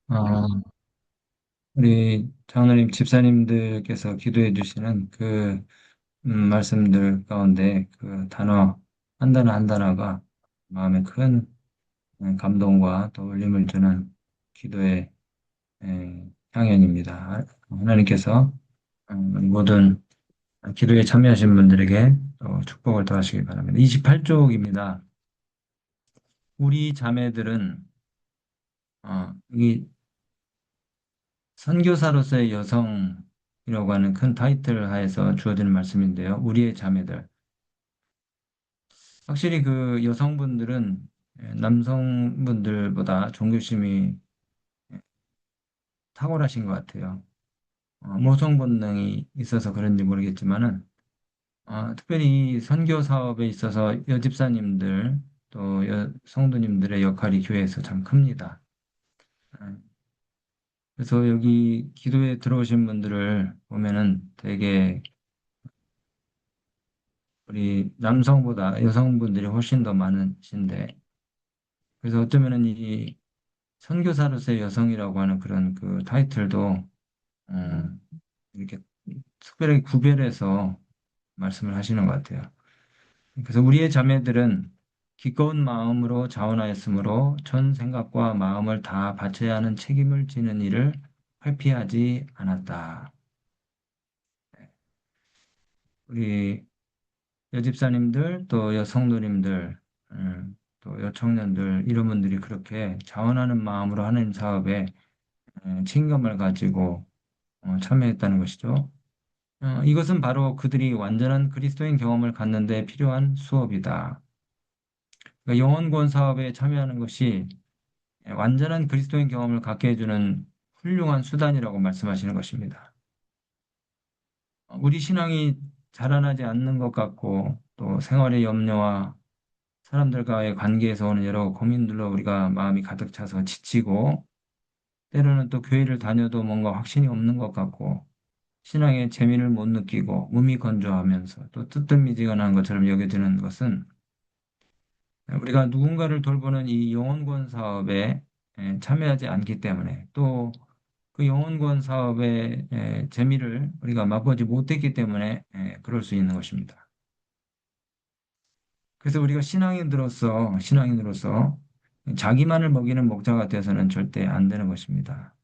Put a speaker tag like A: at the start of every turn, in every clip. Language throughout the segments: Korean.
A: 어, 우리 장로님, 집사님들께서 기도해 주시는 그 말씀들 가운데 그 단어 한 단어 한 단어가 마음에 큰 감동과 또 울림을 주는 기도의 향연입니다. 하나님께서 우리 모든 기도에 참여하신 분들에게 또 축복을 더하시기 바랍니다. 28쪽입니다. 우리 자매들은 이 선교사로서의 여성이라고 하는 큰 타이틀 하에서 주어지는 말씀인데요. 우리의 자매들. 확실히 그 여성분들은 남성분들보다 종교심이 탁월하신 것 같아요. 모성 본능이 있어서 그런지 모르겠지만은, 특별히 이 선교 사업에 있어서 여집사님들 또 성도님들의 역할이 교회에서 참 큽니다. 어, 그래서 여기 기도에 들어오신 분들을 보면은 되게 우리 남성보다 여성분들이 훨씬 더 많으신데, 그래서 어쩌면은 이 선교사로서의 여성이라고 하는 그런 그 타이틀도 음, 이렇게 특별하게 구별해서 말씀을 하시는 것 같아요. 그래서 우리의 자매들은 기꺼운 마음으로 자원하였으므로 전 생각과 마음을 다 바쳐야 하는 책임을 지는 일을 회피하지 않았다. 우리 여집사님들 또 여성도님들 또 여청년들 이런 분들이 그렇게 자원하는 마음으로 하는 사업에 책임감을 가지고 참여했다는 것이죠. 이것은 바로 그들이 완전한 그리스도인 경험을 갖는 데 필요한 수업이다. 그러니까 영혼구원 사업에 참여하는 것이 완전한 그리스도인 경험을 갖게 해주는 훌륭한 수단이라고 말씀하시는 것입니다. 우리 신앙이 자라나지 않는 것 같고 또 생활의 염려와 사람들과의 관계에서 오는 여러 고민들로 우리가 마음이 가득 차서 지치고 때로는 또 교회를 다녀도 뭔가 확신이 없는 것 같고 신앙의 재미를 못 느끼고 몸이 건조하면서 또 뜨뜻미지근한 것처럼 여겨지는 것은 우리가 누군가를 돌보는 이 영혼구원 사업에 참여하지 않기 때문에 또 그 영혼구원 사업의 재미를 우리가 맛보지 못했기 때문에 그럴 수 있는 것입니다. 그래서 우리가 신앙인으로서 자기만을 먹이는 목자가 되어서는 절대 안 되는 것입니다.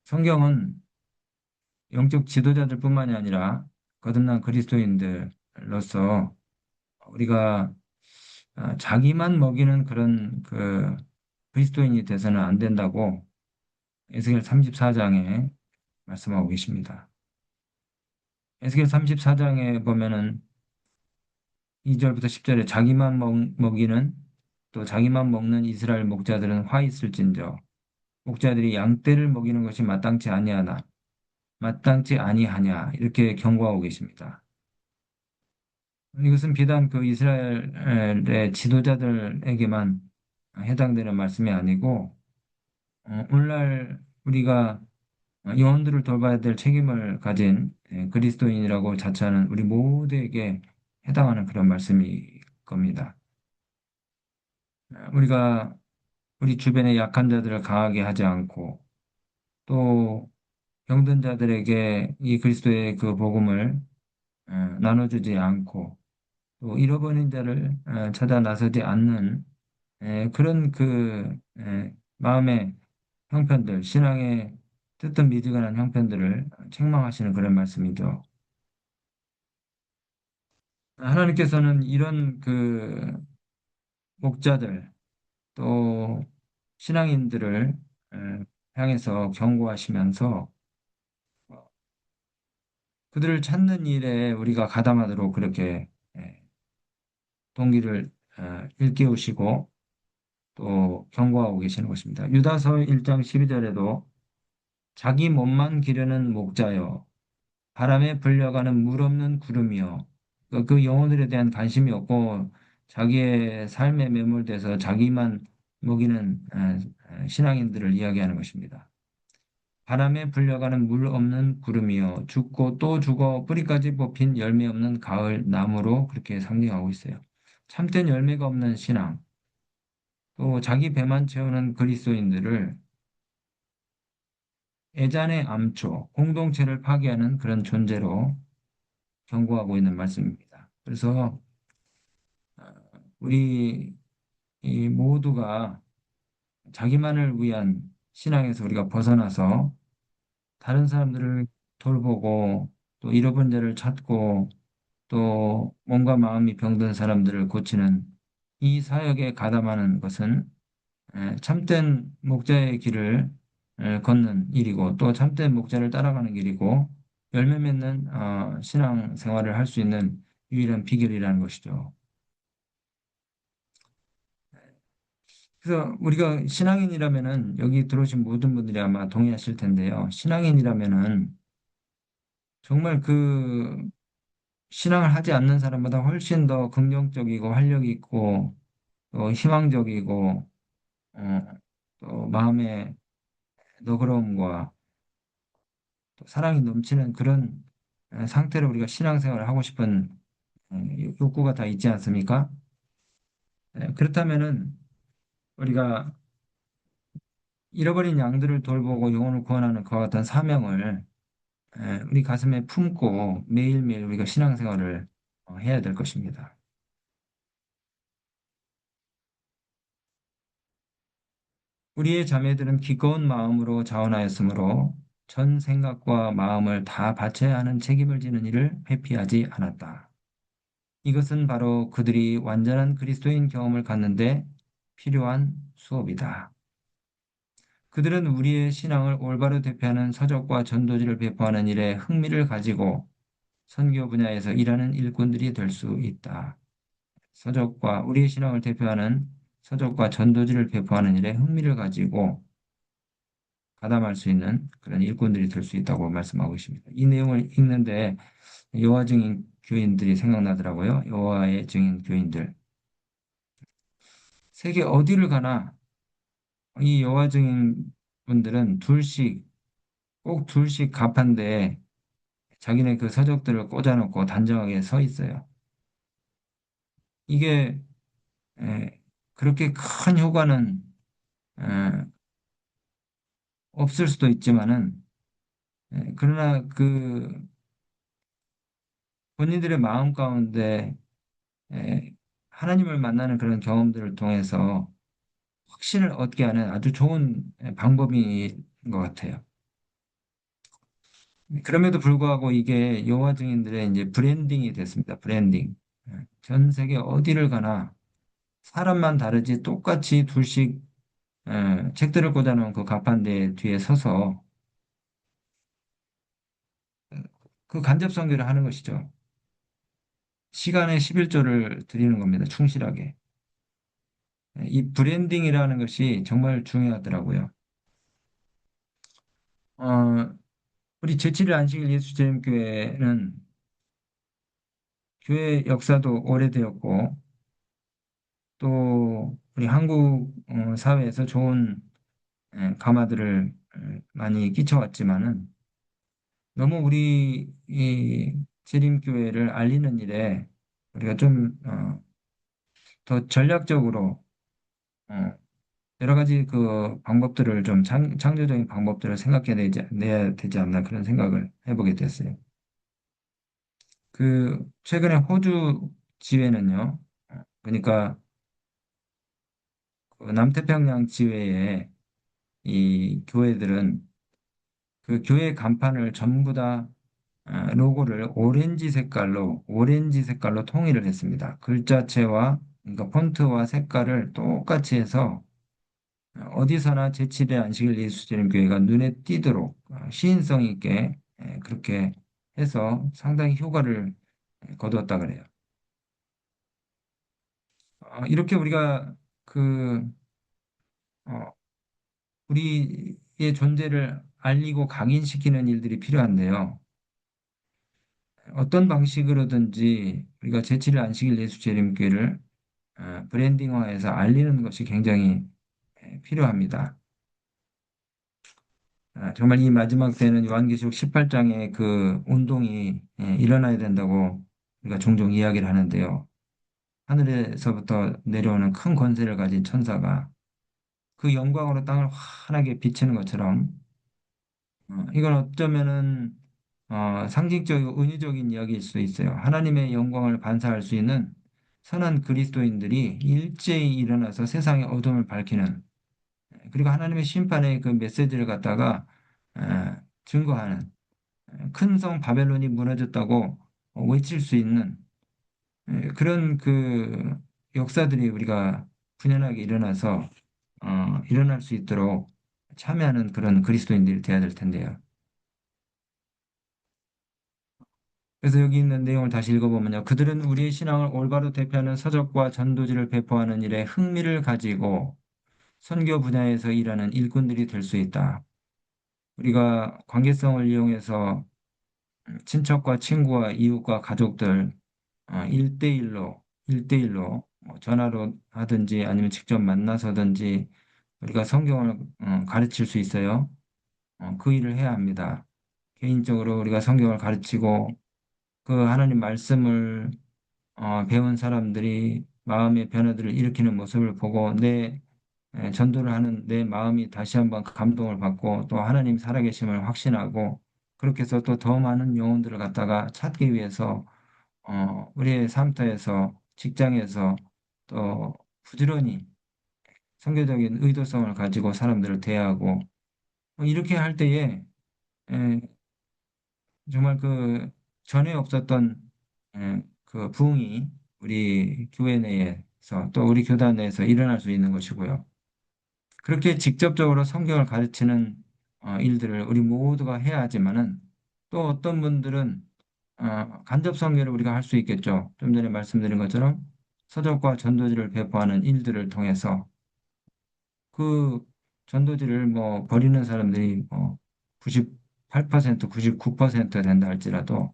A: 성경은 영적 지도자들뿐만이 아니라 거듭난 그리스도인들로서 우리가 자기만 먹이는 그런 그 그리스도인이 돼서는 안 된다고 에스겔 34장에 말씀하고 계십니다. 에스겔 34장에 보면은 2절부터 10절에 자기만 먹이는 또 자기만 먹는 이스라엘 목자들은 화 있을진저 목자들이 양떼를 먹이는 것이 마땅치 아니하냐 이렇게 경고하고 계십니다. 이것은 비단 그 이스라엘의 지도자들에게만 해당되는 말씀이 아니고 오늘날 우리가 영혼들을 돌봐야 될 책임을 가진 그리스도인이라고 자처하는 우리 모두에게 해당하는 그런 말씀일 겁니다. 우리가 우리 주변의 약한 자들을 강하게 하지 않고 또 병든 자들에게 이 그리스도의 그 복음을 나눠주지 않고 또 잃어버린 자를 찾아 나서지 않는 그런 그 마음의 형편들, 신앙의 뜨뜻미지근한 형편들을 책망하시는 그런 말씀이죠. 하나님께서는 이런 그 목자들 또 신앙인들을 향해서 경고하시면서 그들을 찾는 일에 우리가 가담하도록 그렇게 에, 동기를 일깨우시고 또 경고하고 계시는 것입니다. 유다서 1장 12절에도 자기 몸만 기르는 목자여 바람에 불려가는 물 없는 구름이요 그 영혼들에 대한 관심이 없고 자기의 삶에 매몰돼서 자기만 먹이는 신앙인들을 이야기하는 것입니다. 바람에 불려가는 물 없는 구름이요 죽고 또 죽어 뿌리까지 뽑힌 열매 없는 가을 나무로 그렇게 상징하고 있어요. 참된 열매가 없는 신앙 또 자기 배만 채우는 그리스도인들을 애잔의 암초, 공동체를 파괴하는 그런 존재로 경고하고 있는 말씀입니다. 그래서 우리 이 모두가 자기만을 위한 신앙에서 우리가 벗어나서 다른 사람들을 돌보고 또 잃어본 자를 찾고 또 몸과 마음이 병든 사람들을 고치는 이 사역에 가담하는 것은 참된 목자의 길을 걷는 일이고 또 참된 목자를 따라가는 길이고 열매 맺는 신앙 생활을 할 수 있는 유일한 비결이라는 것이죠. 그래서 우리가 신앙인이라면은 여기 들어오신 모든 분들이 아마 동의하실 텐데요. 신앙인이라면은 정말 그 신앙을 하지 않는 사람보다 훨씬 더 긍정적이고 활력 있고 또 희망적이고 어, 또 마음의 너그러움과 또 사랑이 넘치는 그런 상태로 우리가 신앙생활을 하고 싶은 욕구가 다 있지 않습니까? 그렇다면은 우리가 잃어버린 양들을 돌보고 영혼을 구원하는 그와 같은 사명을 우리 가슴에 품고 매일매일 우리가 신앙생활을 해야 될 것입니다. 우리의 자매들은 기꺼운 마음으로 자원하였으므로 전 생각과 마음을 다 바쳐야 하는 책임을 지는 일을 회피하지 않았다. 이것은 바로 그들이 완전한 그리스도인 경험을 갖는데 필요한 수업이다. 그들은 우리의 신앙을 올바로 대표하는 서적과 전도지를 배포하는 일에 흥미를 가지고 선교 분야에서 일하는 일꾼들이 될 수 있다. 서적과 우리의 신앙을 대표하는 서적과 전도지를 배포하는 일에 흥미를 가지고 가담할 수 있는 그런 일꾼들이 될 수 있다고 말씀하고 있습니다. 이 내용을 읽는데 여호와 증인 교인들이 생각나더라고요. 여호와의 증인 교인들. 세계 어디를 가나 이 여호와 증인 분들은 꼭 둘씩 가판대에 자기네 그 서적들을 꽂아놓고 단정하게 서 있어요. 이게 에, 그렇게 큰 효과는 에, 없을 수도 있지만은 그러나 그 본인들의 마음 가운데 에, 하나님을 만나는 그런 경험들을 통해서 확신을 얻게 하는 아주 좋은 방법인 것 같아요. 그럼에도 불구하고 이게 여호와 증인들의 이제 브랜딩이 됐습니다. 브랜딩. 전 세계 어디를 가나 사람만 다르지 똑같이 둘씩 책들을 꽂아놓은 그 가판대 뒤에 서서 그 간접 선교를 하는 것이죠. 시간의 11조를 드리는 겁니다. 충실하게. 이 브랜딩이라는 것이 정말 중요하더라고요. 어, 우리 제7일 안식일 예수제림교회는 교회 역사도 오래되었고 또 우리 한국 사회에서 좋은 가마들을 많이 끼쳐왔지만은 너무 우리 이 재림교회를 알리는 일에 우리가 좀 더 전략적으로 어, 여러 가지 그 방법들을 좀 창조적인 방법들을 내야 되지 않나 그런 생각을 해보게 됐어요. 그 최근에 호주 지회는요. 그러니까 그 남태평양 지회에 이 교회들은 그 교회 간판을 전부 다 로고를 오렌지 색깔로 통일을 했습니다. 글자체와 그러니까 폰트와 색깔을 똑같이 해서 어디서나 제7의 안식일 예수님 교회가 눈에 띄도록 시인성 있게 그렇게 해서 상당히 효과를 거두었다 그래요. 이렇게 우리가 그 어, 우리의 존재를 알리고 각인시키는 일들이 필요한데요. 어떤 방식으로든지 우리가 제7일 안식일 예수 재림교회를 브랜딩화해서 알리는 것이 굉장히 필요합니다. 정말 이 마지막 때는 요한계시록 18장의 그 운동이 일어나야 된다고 우리가 종종 이야기를 하는데요. 하늘에서부터 내려오는 큰 권세를 가진 천사가 그 영광으로 땅을 환하게 비치는 것처럼 이건 어쩌면은 상징적이고 은유적인 이야기일 수 있어요. 하나님의 영광을 반사할 수 있는 선한 그리스도인들이 일제히 일어나서 세상의 어둠을 밝히는, 그리고 하나님의 심판의 그 메시지를 갖다가 증거하는, 큰 성 바벨론이 무너졌다고 외칠 수 있는 그런 그 역사들이 우리가 분연하게 일어나서 일어날 수 있도록 참여하는 그런 그리스도인들이 되어야 될 텐데요. 그래서 여기 있는 내용을 다시 읽어보면요. 그들은 우리의 신앙을 올바로 대표하는 서적과 전도지를 배포하는 일에 흥미를 가지고 선교 분야에서 일하는 일꾼들이 될 수 있다. 우리가 관계성을 이용해서 친척과 친구와 이웃과 가족들 1대1로 뭐 전화로 하든지 아니면 직접 만나서든지 우리가 성경을 가르칠 수 있어요. 그 일을 해야 합니다. 개인적으로 우리가 성경을 가르치고 그 하나님 말씀을 배운 사람들이 마음의 변화들을 일으키는 모습을 보고 전도를 하는 내 마음이 다시 한번 감동을 받고 또 하나님 살아계심을 확신하고 그렇게 해서 또 더 많은 영혼들을 갖다가 찾기 위해서 우리의 삶터에서 직장에서 또 부지런히 선교적인 의도성을 가지고 사람들을 대하고 이렇게 할 때에 에, 정말 그 전에 없었던 그 부흥이 우리 교회 내에서 또 우리 교단 내에서 일어날 수 있는 것이고요. 그렇게 직접적으로 성경을 가르치는 일들을 우리 모두가 해야 하지만은 또 어떤 분들은 간접 선교를 우리가 할 수 있겠죠. 좀 전에 말씀드린 것처럼 서적과 전도지를 배포하는 일들을 통해서 그 전도지를 뭐 버리는 사람들이 뭐 98%, 99% 된다 할지라도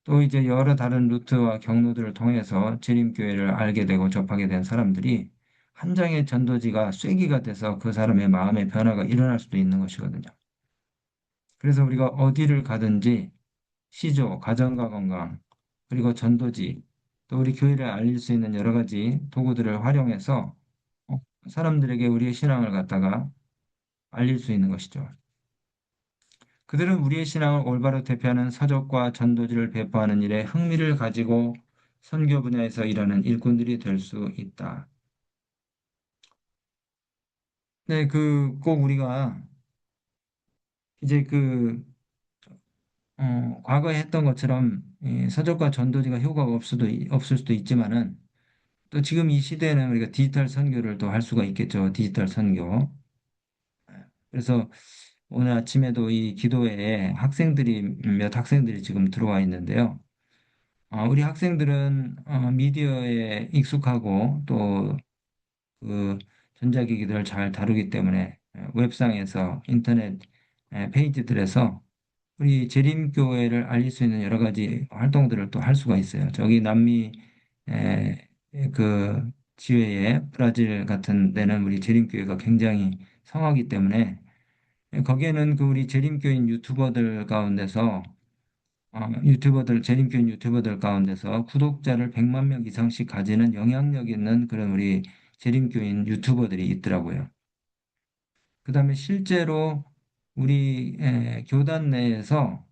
A: 또 이제 여러 다른 루트와 경로들을 통해서 재림교회를 알게 되고 접하게 된 사람들이 한 장의 전도지가 쐐기가 돼서 그 사람의 마음의 변화가 일어날 수도 있는 것이거든요. 그래서 우리가 어디를 가든지 시조, 가정과 건강, 그리고 전도지, 또 우리 교회를 알릴 수 있는 여러 가지 도구들을 활용해서 어, 사람들에게 우리의 신앙을 갖다가 알릴 수 있는 것이죠. 그들은 우리의 신앙을 올바로 대표하는 서적과 전도지를 배포하는 일에 흥미를 가지고 선교 분야에서 일하는 일꾼들이 될 수 있다. 네, 그 꼭 우리가 이제 과거에 했던 것처럼 이 서적과 전도지가 효과가 없을 수도 있지만은 또 지금 이 시대에는 우리가 디지털 선교를 또 할 수가 있겠죠. 디지털 선교. 그래서 오늘 아침에도 이 기도회에 몇 학생들이 지금 들어와 있는데요. 우리 학생들은 미디어에 익숙하고 또 그 전자기기들을 잘 다루기 때문에 웹상에서 인터넷 페이지들에서 우리 재림교회를 알릴 수 있는 여러 가지 활동들을 또 할 수가 있어요. 저기 남미 에, 그 지회에 브라질 같은 데는 우리 재림교회가 굉장히 성하기 때문에 거기에는 그 우리 재림교인 유튜버들 가운데서 재림교인 유튜버들 가운데서 구독자를 100만 명 이상씩 가지는 영향력 있는 그런 우리 재림교인 유튜버들이 있더라고요. 그다음에 실제로 우리 교단 내에서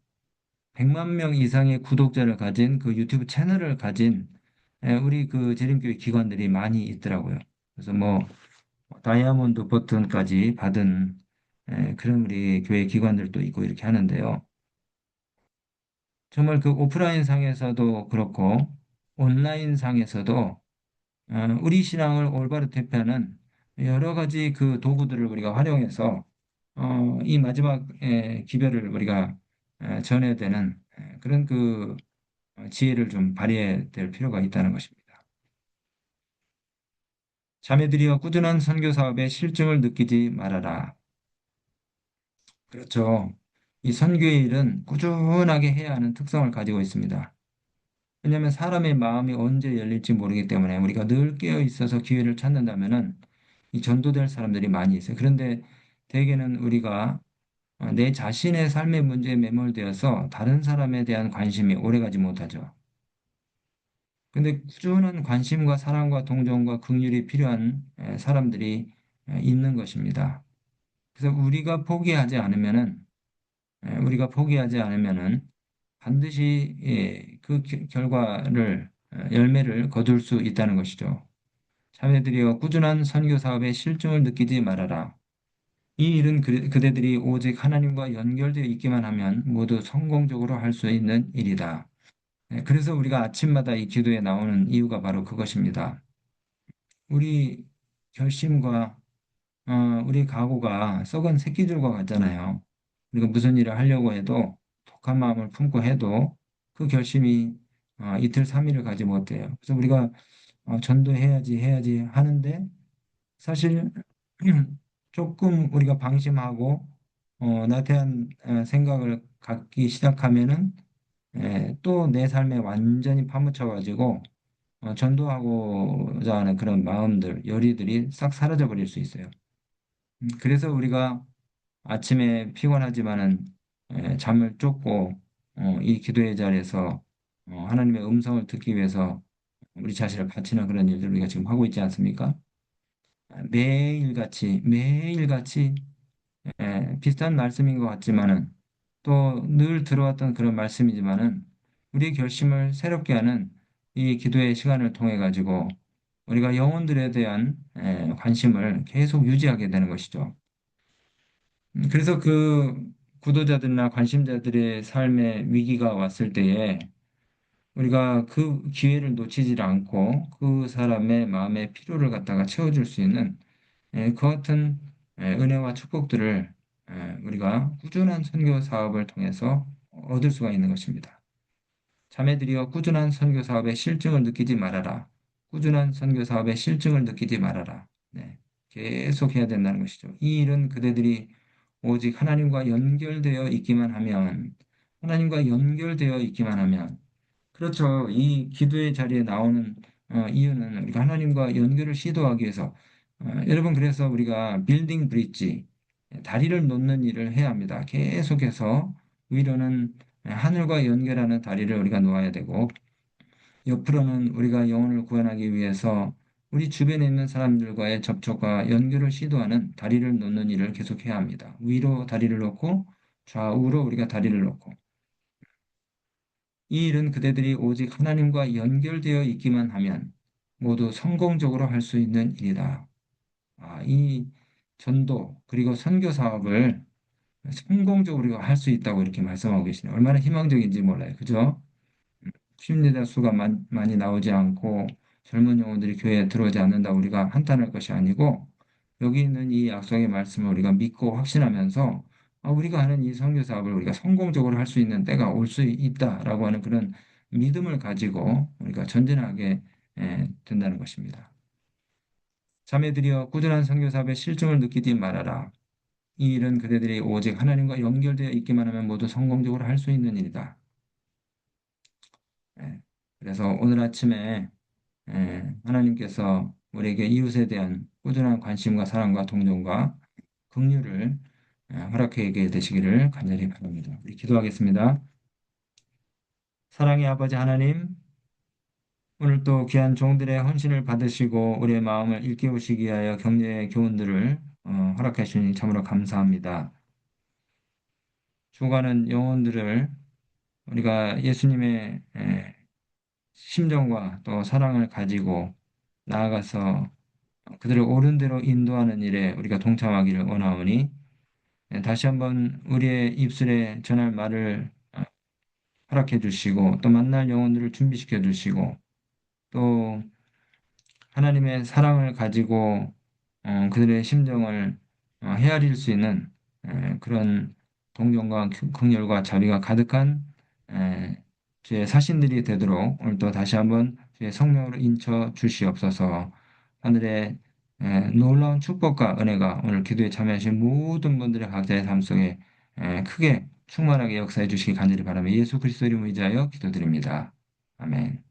A: 100만 명 이상의 구독자를 가진 그 유튜브 채널을 가진 우리 그 재림교회 기관들이 많이 있더라고요. 그래서 뭐 다이아몬드 버튼까지 받은 그런 우리 교회 기관들도 있고 이렇게 하는데요. 정말 그 오프라인 상에서도 그렇고 온라인 상에서도 우리 신앙을 올바로 대표하는 여러 가지 그 도구들을 우리가 활용해서 이 마지막 기별을 우리가 전해야 되는 그런 그 지혜를 좀 발휘해야 될 필요가 있다는 것입니다. 자매들이여 꾸준한 선교 사업에 실증을 느끼지 말아라. 그렇죠. 이 선교의 일은 꾸준하게 해야 하는 특성을 가지고 있습니다. 왜냐하면 사람의 마음이 언제 열릴지 모르기 때문에 우리가 늘 깨어 있어서 기회를 찾는다면은 이 전도될 사람들이 많이 있어요. 그런데 대개는 우리가 내 자신의 삶의 문제에 매몰되어서 다른 사람에 대한 관심이 오래가지 못하죠. 근데 꾸준한 관심과 사랑과 동정과 긍휼이 필요한 사람들이 있는 것입니다. 그래서 우리가 포기하지 않으면은 우리가 포기하지 않으면은 반드시 그 결과를 열매를 거둘 수 있다는 것이죠. 자매들이여 꾸준한 선교 사업에 실증을 느끼지 말아라. 이 일은 그대들이 오직 하나님과 연결되어 있기만 하면 모두 성공적으로 할 수 있는 일이다. 그래서 우리가 아침마다 이 기도에 나오는 이유가 바로 그것입니다. 우리 결심과 우리 각오가 썩은 새끼줄과 같잖아요. 우리가 무슨 일을 하려고 해도 독한 마음을 품고 해도 그 결심이 이틀, 3일을 가지 못해요. 그래서 우리가 전도해야지 하는데 사실 조금 우리가 방심하고 나태한 생각을 갖기 시작하면은 또 내 삶에 완전히 파묻혀가지고 전도하고자 하는 그런 마음들, 열의들이 싹 사라져 버릴 수 있어요. 그래서 우리가 아침에 피곤하지만은 잠을 쫓고 이 기도의 자리에서 하나님의 음성을 듣기 위해서 우리 자신을 바치는 그런 일들을 우리가 지금 하고 있지 않습니까? 매일같이 비슷한 말씀인 것 같지만은 또 늘 들어왔던 그런 말씀이지만은 우리의 결심을 새롭게 하는 이 기도의 시간을 통해 가지고 우리가 영혼들에 대한 관심을 계속 유지하게 되는 것이죠. 그래서 그 구도자들이나 관심자들의 삶에 위기가 왔을 때에 우리가 그 기회를 놓치지 않고 그 사람의 마음의 필요를 갖다가 채워줄 수 있는 그 같은 은혜와 축복들을 우리가 꾸준한 선교 사업을 통해서 얻을 수가 있는 것입니다. 자매들이여 꾸준한 선교 사업의 실증을 느끼지 말아라. 꾸준한 선교 사업의 실증을 느끼지 말아라. 네, 계속 해야 된다는 것이죠. 이 일은 그대들이 오직 하나님과 연결되어 있기만 하면, 하나님과 연결되어 있기만 하면, 그렇죠. 이 기도의 자리에 나오는 이유는 우리가 하나님과 연결을 시도하기 위해서, 여러분, 그래서 우리가 빌딩 브릿지, 다리를 놓는 일을 해야 합니다. 계속해서 위로는 하늘과 연결하는 다리를 우리가 놓아야 되고, 옆으로는 우리가 영혼을 구원하기 위해서 우리 주변에 있는 사람들과의 접촉과 연결을 시도하는 다리를 놓는 일을 계속해야 합니다. 위로 다리를 놓고 좌우로 우리가 다리를 놓고 이 일은 그대들이 오직 하나님과 연결되어 있기만 하면 모두 성공적으로 할 수 있는 일이다. 이 전도 그리고 선교 사업을 성공적으로 할 수 있다고 이렇게 말씀하고 계시네요. 얼마나 희망적인지 몰라요. 그죠? 심리자 수가 많이 나오지 않고 젊은 영혼들이 교회에 들어오지 않는다 우리가 한탄할 것이 아니고 여기 있는 이 약속의 말씀을 우리가 믿고 확신하면서 우리가 하는 이 선교 사업을 우리가 성공적으로 할 수 있는 때가 올 수 있다라고 하는 그런 믿음을 가지고 우리가 전진하게 된다는 것입니다. 자매들이여 꾸준한 선교 사업의 실증을 느끼지 말아라. 이 일은 그대들이 오직 하나님과 연결되어 있기만 하면 모두 성공적으로 할 수 있는 일이다. 예. 그래서 오늘 아침에 하나님께서 우리에게 이웃에 대한 꾸준한 관심과 사랑과 동정과 긍휼을 허락해 되시기를 간절히 바랍니다. 우리 기도하겠습니다. 사랑의 아버지 하나님, 오늘 또 귀한 종들의 헌신을 받으시고 우리의 마음을 일깨우시기 위하여 격려의 교훈들을 허락해 주시니 참으로 감사합니다. 죽어가는 영혼들을 우리가 예수님의 심정과 또 사랑을 가지고 나아가서 그들을 옳은 대로 인도하는 일에 우리가 동참하기를 원하오니 다시 한번 우리의 입술에 전할 말을 허락해 주시고 또 만날 영혼들을 준비시켜 주시고 또 하나님의 사랑을 가지고 그들의 심정을 헤아릴 수 있는 그런 동정과 긍휼과 자비가 가득한 주의 사신들이 되도록 오늘도 다시 한번 주의 성령으로 인쳐 주시옵소서. 하늘의 놀라운 축복과 은혜가 오늘 기도에 참여하신 모든 분들의 각자의 삶 속에 크게 충만하게 역사해 주시기 간절히 바라며 예수 그리스도 이름으로 의지하여 기도드립니다. 아멘.